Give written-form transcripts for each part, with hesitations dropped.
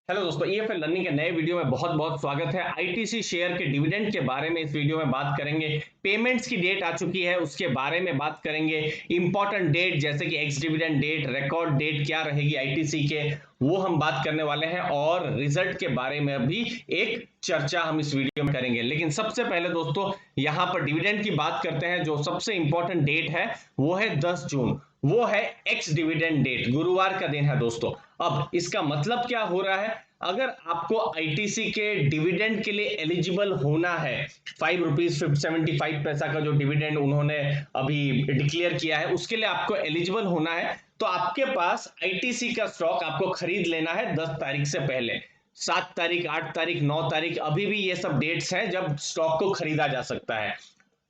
Hello दोस्तों, EFL learning के नए वीडियो में बहुत बहुत स्वागत है। आईटीसी शेयर के डिविडेंड के बारे में इस वीडियो में बात करेंगे। पेमेंट्स की डेट आ चुकी है, उसके बारे में बात करेंगे। इंपॉर्टेंट डेट जैसे कि ex dividend date, record date क्या रहेगी आईटीसी के, वो हम बात करने वाले हैं। और रिजल्ट के बारे में भी एक चर्चा हम इस वीडियो में करेंगे। लेकिन सबसे पहले दोस्तों, यहां पर डिविडेंड की बात करते हैं। जो सबसे इंपॉर्टेंट डेट है वो है 10 जून, वो है एक्स डिविडेंड डेट, गुरुवार का दिन है दोस्तों। अब इसका मतलब क्या हो रहा है, अगर आपको आईटीसी के डिविडेंड के लिए एलिजिबल होना है, ₹5.75 का जो डिविडेंड उन्होंने अभी डिक्लेयर किया है, उसके लिए आपको एलिजिबल होना है, तो आपके पास आईटीसी का स्टॉक आपको खरीद लेना है 10 तारीख से पहले। 7 तारीख, 8 तारीख, 9 तारीख, अभी भी ये सब डेट्स हैं जब स्टॉक को खरीदा जा सकता है।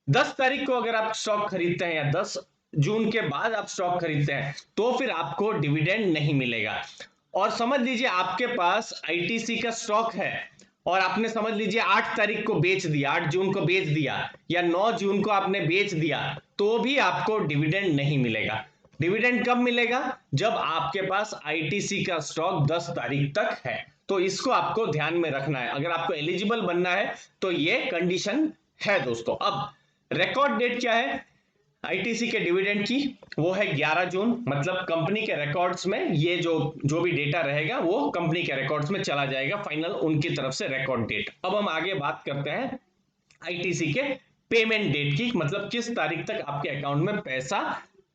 10 तारीख को अगर आप स्टॉक खरीदते हैं या 10 जून के बाद आप स्टॉक खरीदते हैं तो फिर आपको डिविडेंड नहीं मिलेगा। और समझ लीजिए आपके पास आईटीसी का स्टॉक है और आपने समझ लीजिए 8 तारीख को बेच दिया, 8 जून को बेच दिया या 9 जून को आपने बेच दिया, तो भी आपको डिविडेंड नहीं मिलेगा। डिविडेंड कब मिलेगा? जब आपके पास आईटीसी का स्टॉक 10 तारीख तक है। तो इसको आपको ध्यान में रखना है, अगर आपको एलिजिबल बनना है तो ये कंडीशन है दोस्तों। अब रिकॉर्ड डेट क्या है आईटीसी के डिविडेंड की? वो है 11 जून, मतलब कंपनी के रिकॉर्ड्स में ये जो जो भी डेटा रहेगा वो कंपनी के रिकॉर्ड्स में चला जाएगा, फाइनल उनकी तरफ से रिकॉर्ड डेट। अब हम आगे बात करते हैं आईटीसी के पेमेंट डेट की, मतलब किस तारीख तक आपके अकाउंट में पैसा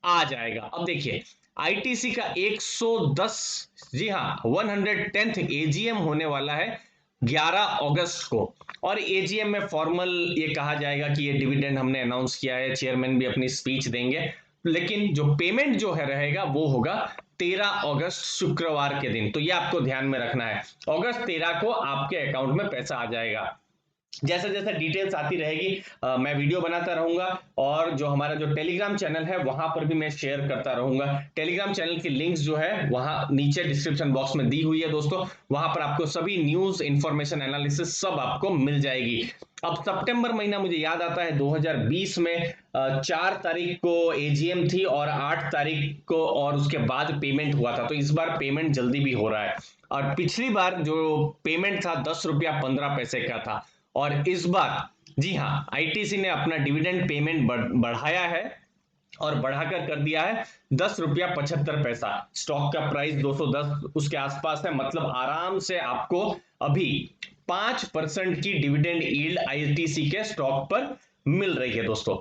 आ जाएगा। अब देखिए, आईटीसी का 110, जी हाँ 110th एजीएम होने वाला है 11 अगस्त को। और एजीएम में फॉर्मल ये कहा जाएगा कि ये डिविडेंड हमने अनाउंस किया है, चेयरमैन भी अपनी स्पीच देंगे। लेकिन जो पेमेंट जो है रहेगा वो होगा 13 अगस्त शुक्रवार के दिन। तो ये आपको ध्यान में रखना है, अगस्त 13 को आपके अकाउंट में पैसा आ जाएगा। जैसे जैसे डिटेल्स आती रहेगी मैं वीडियो बनाता रहूंगा, और जो हमारा जो टेलीग्राम चैनल है वहां पर भी मैं शेयर करता रहूंगा। टेलीग्राम चैनल की लिंक्स जो है वहां नीचे डिस्क्रिप्शन बॉक्स में दी हुई है दोस्तों, वहां पर आपको सभी न्यूज, इंफॉर्मेशन, एनालिसिस सब आपको मिल जाएगी। अब सितंबर महीना मुझे याद आता है 2020 में 4 तारीख को एजीएम थी और 8 तारीख को और उसके बाद पेमेंट हुआ था। तो इस बार पेमेंट जल्दी भी हो रहा है। और पिछली बार जो पेमेंट था ₹10.15 का था, और इस बार जी हाँ आईटीसी ने अपना डिविडेंड पेमेंट बढ़ाया है और बढ़ाकर कर दिया है ₹10.75। स्टॉक का प्राइस 210 उसके आसपास है, मतलब आराम से आपको अभी 5% की डिविडेंड यील्ड आईटीसी के स्टॉक पर मिल रही है दोस्तों।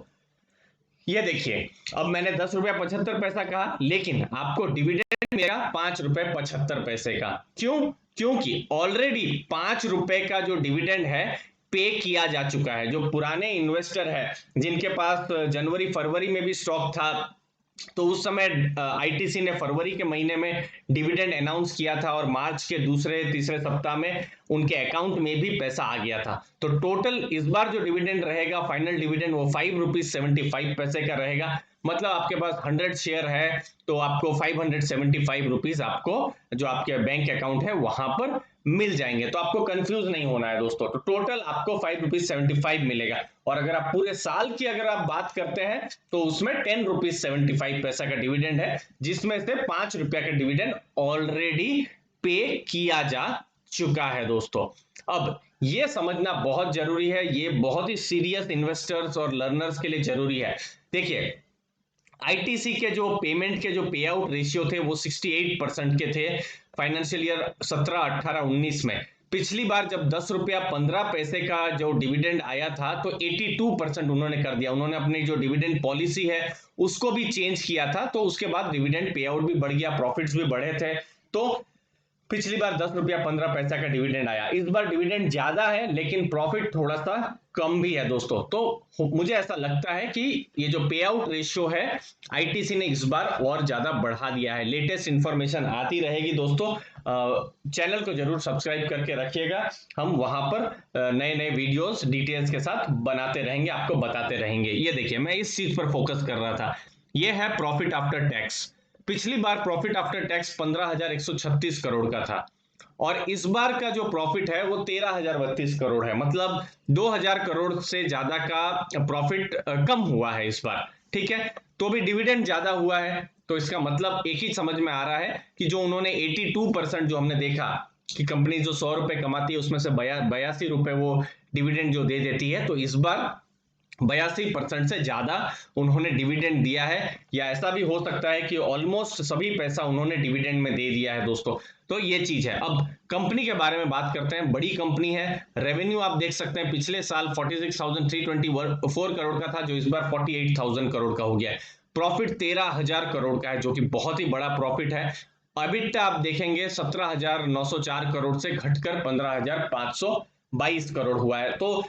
ये देखिए, अब मैंने ₹10.75 कहा, लेकिन आपको डिविडेंड मिलेगा ₹5.75 का। क्यों? क्योंकि ऑलरेडी ₹5 का जो डिविडेंड है पे किया जा चुका है। जो पुराने इन्वेस्टर है जिनके पास जनवरी फरवरी में भी स्टॉक था, तो उस समय आईटीसी ने फरवरी के महीने में डिविडेंड अनाउंस किया था और मार्च के दूसरे तीसरे सप्ताह में उनके अकाउंट में भी पैसा आ गया था। तो टोटल इस बार जो डिविडेंड रहेगा, फाइनल डिविडेंड, वो ₹5.75 का रहेगा। मतलब आपके पास 100 शेयर है तो आपको ₹575 आपको जो आपके बैंक अकाउंट है वहां पर मिल जाएंगे। तो आपको कंफ्यूज नहीं होना है दोस्तों। तो टोटल आपको ₹5.75 मिलेगा। और अगर आप पूरे साल की अगर आप बात करते हैं तो उसमें ₹10.75 का डिविडेंड है, जिसमें से ₹5 का डिविडेंड ऑलरेडी पे किया जा चुका है दोस्तों। अब ये समझना बहुत जरूरी है, ये बहुत ही सीरियस इन्वेस्टर्स और लर्नर्स के लिए जरूरी है। देखिए, आईटीसी के जो पेमेंट के जो पे आउट रेशियो थे वो 68% के थे फाइनेंशियल ईयर 17, 18, 19 में। पिछली बार जब ₹10.15 का जो डिविडेंड आया था तो 82% उन्होंने कर दिया। उन्होंने अपनी जो डिविडेंड पॉलिसी है उसको भी चेंज किया था, तो उसके बाद डिविडेंड पे आउट भी बढ़ गया, प्रॉफिट्स भी बढ़े थे। तो पिछली बार ₹10.15 का डिविडेंड आया, इस बार डिविडेंड ज्यादा है लेकिन प्रॉफिट थोड़ा सा कम भी है दोस्तों। तो मुझे ऐसा लगता है कि ये जो पे आउट रेशियो है आईटीसी ने इस बार और ज्यादा बढ़ा दिया है। लेटेस्ट इंफॉर्मेशन आती रहेगी दोस्तों, चैनल को जरूर सब्सक्राइब करके रखिएगा। हम वहां पर नए नए वीडियोस डिटेल्स के साथ बनाते रहेंगे, आपको बताते रहेंगे। ये देखिए, मैं इस चीज पर फोकस कर रहा था, ये है प्रॉफिट आफ्टर टैक्स। पिछली बार प्रॉफिट आफ्टर टैक्स 15,136 करोड़ का था, और इस बार का जो प्रॉफिट है वो 13,032 करोड़ है, मतलब 2,000 करोड़ से ज्यादा का प्रॉफिट कम हुआ है इस बार। ठीक है, तो भी डिविडेंड ज्यादा हुआ है, तो इसका मतलब एक ही समझ में आ रहा है कि जो उन्होंने 82% जो हमने देखा कि कंपनी जो 100 रुपए कमाती है उसमें से 82 रुपए वो डिविडेंड जो दे देती है, तो इस बार 82% से ज्यादा उन्होंने डिविडेंड दिया है, या ऐसा भी हो सकता है कि ऑलमोस्ट सभी पैसा उन्होंने डिविडेंड में दे दिया है दोस्तों। तो ये चीज है। अब कंपनी के बारे में बात करते हैं। बड़ी कंपनी है। रेवेन्यू आप देख सकते हैं पिछले साल 46,324 करोड़ का था, जो इस बार 48,000 करोड़ का हो गया है। प्रॉफिट 13,000 करोड़ का है, जो कि बहुत ही बड़ा प्रॉफिट है। EBITDA आप देखेंगे 17,904 करोड़ से घटकर 15,522 करोड़ हुआ है। तो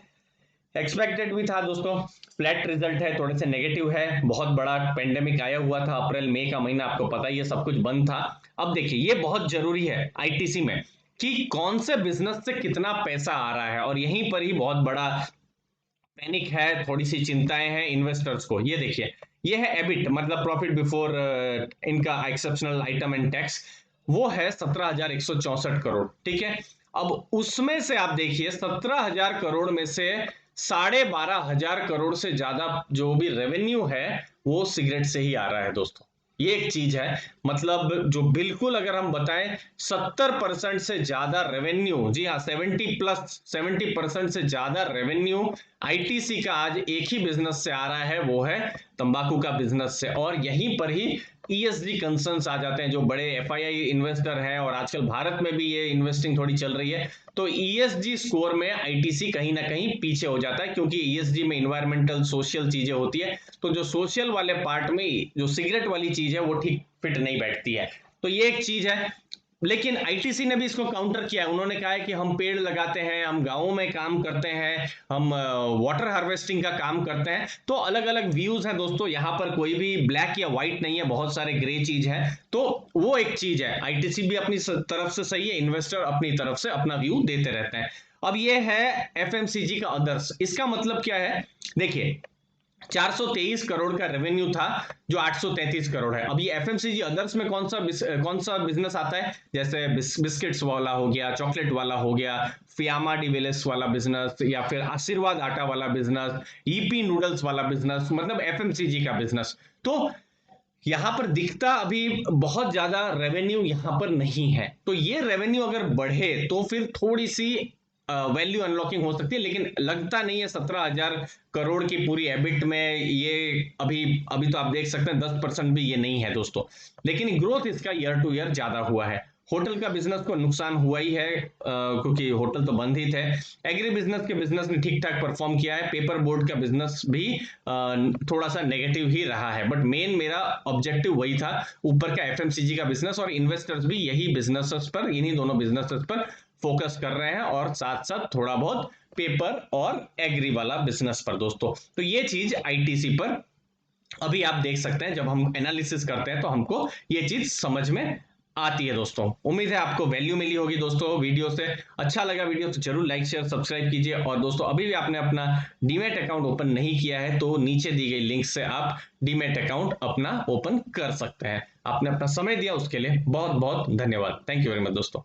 एक्सपेक्टेड भी था दोस्तों। फ्लैट रिजल्ट है, थोड़े से नेगेटिव है। बहुत बड़ा पेंडेमिक आया हुआ था, अप्रैल मई का महीना, आपको पता ही है, सब कुछ बंद था। अब देखिए, ये बहुत जरूरी है आईटीसी में कि कौन से बिजनेस से कितना पैसा आ रहा है, और यहीं पर ही बहुत बड़ा पैनिक है, थोड़ी सी चिंताएं हैं इन्वेस्टर्स को। ये देखिए, ये है एबिट, मतलब प्रॉफिट बिफोर इनका एक्सेप्शनल आइटम एंड टैक्स, वो है 17,164 करोड़, ठीक है। अब उसमें से आप देखिए 17,000 करोड़ में से 12,500 करोड़ से ज्यादा जो भी रेवेन्यू है वो सिगरेट से ही आ रहा है दोस्तों। ये एक चीज है, मतलब जो बिल्कुल अगर हम बताएं 70% से ज्यादा रेवेन्यू, जी हाँ 70% से ज्यादा रेवेन्यू आईटीसी का आज एक ही बिजनेस से आ रहा है, वो है तंबाकू का बिजनेस से। और यहीं पर ही ईएसजी कंसर्न्स आ जाते हैं। जो बड़े एफआईआई इन्वेस्टर हैं, और आजकल भारत में भी ये इन्वेस्टिंग थोड़ी चल रही है, तो ईएसजी स्कोर में आईटीसी कहीं ना कहीं पीछे हो जाता है, क्योंकि ईएसजी में इन्वायरमेंटल सोशल चीजें होती है, तो जो सोशल वाले पार्ट में जो सिगरेट वाली चीज है वो ठीक फिट नहीं बैठती है। तो ये एक चीज है। लेकिन आईटीसी ने भी इसको काउंटर किया है। उन्होंने कहा है कि हम पेड़ लगाते हैं, हम गांवों में काम करते हैं, हम वाटर हार्वेस्टिंग का काम करते हैं। तो अलग अलग व्यूज हैं दोस्तों, यहां पर कोई भी ब्लैक या व्हाइट नहीं है, बहुत सारे ग्रे चीज है। तो वो एक चीज है, आईटीसी भी अपनी तरफ से सही है, इन्वेस्टर अपनी तरफ से अपना व्यू देते रहते हैं। अब ये है एफएमसीजी का अदर्स। इसका मतलब क्या है, देखिए 423 करोड़ का रेवेन्यू था, जो 833 करोड़ है। अब ये एफएमसीजी अदर्स में कौन सा बिजनेस आता है, जैसे बिस्किट्स वाला हो गया, चॉकलेट वाला हो गया, फियामा डिविलिस वाला बिजनेस, या फिर आशीर्वाद आटा वाला बिजनेस, ईपी नूडल्स वाला बिजनेस, मतलब एफएमसीजी का बिजनेस। तो यहां पर दिखता अभी बहुत ज्यादा रेवेन्यू यहां पर नहीं है। तो ये रेवेन्यू अगर बढ़े तो फिर थोड़ी सी वैल्यू अनलॉकिंग हो सकती है, लेकिन लगता नहीं है 17,000 करोड़ की पूरी एबिट में ये अभी अभी तो आप देख सकते हैं 10% भी ये नहीं है दोस्तों। लेकिन ग्रोथ इसका ईयर टू ईयर ज्यादा हुआ है। होटल का बिजनेस को नुकसान हुआ ही है, क्योंकि होटल तो बंद ही थे। एग्री बिजनेस के बिजनेस ने ठीक ठाक परफॉर्म किया है। पेपर बोर्ड का बिजनेस भी थोड़ा सा नेगेटिव ही रहा है, बट मेन मेरा ऑब्जेक्टिव वही था, ऊपर का एफएमसीजी का बिजनेस, और इन्वेस्टर्स भी यही बिजनेसेस पर, इन्हीं दोनों बिजनेसेस पर फोकस कर रहे हैं, और साथ साथ थोड़ा बहुत पेपर और एग्री वाला बिजनेस पर दोस्तों। तो ये चीज आईटीसी पर अभी आप देख सकते हैं, जब हम एनालिसिस करते हैं तो हमको ये चीज समझ में आती है दोस्तों। उम्मीद है आपको वैल्यू मिली होगी दोस्तों वीडियो से। अच्छा लगा वीडियो तो जरूर लाइक शेयर सब्सक्राइब कीजिए। और दोस्तों, अभी भी आपने अपना डीमैट अकाउंट ओपन नहीं किया है तो नीचे दी गई लिंक से आप डीमैट अकाउंट अपना ओपन कर सकते हैं। आपने अपना समय दिया उसके लिए बहुत बहुत धन्यवाद। थैंक यू वेरी मच दोस्तों।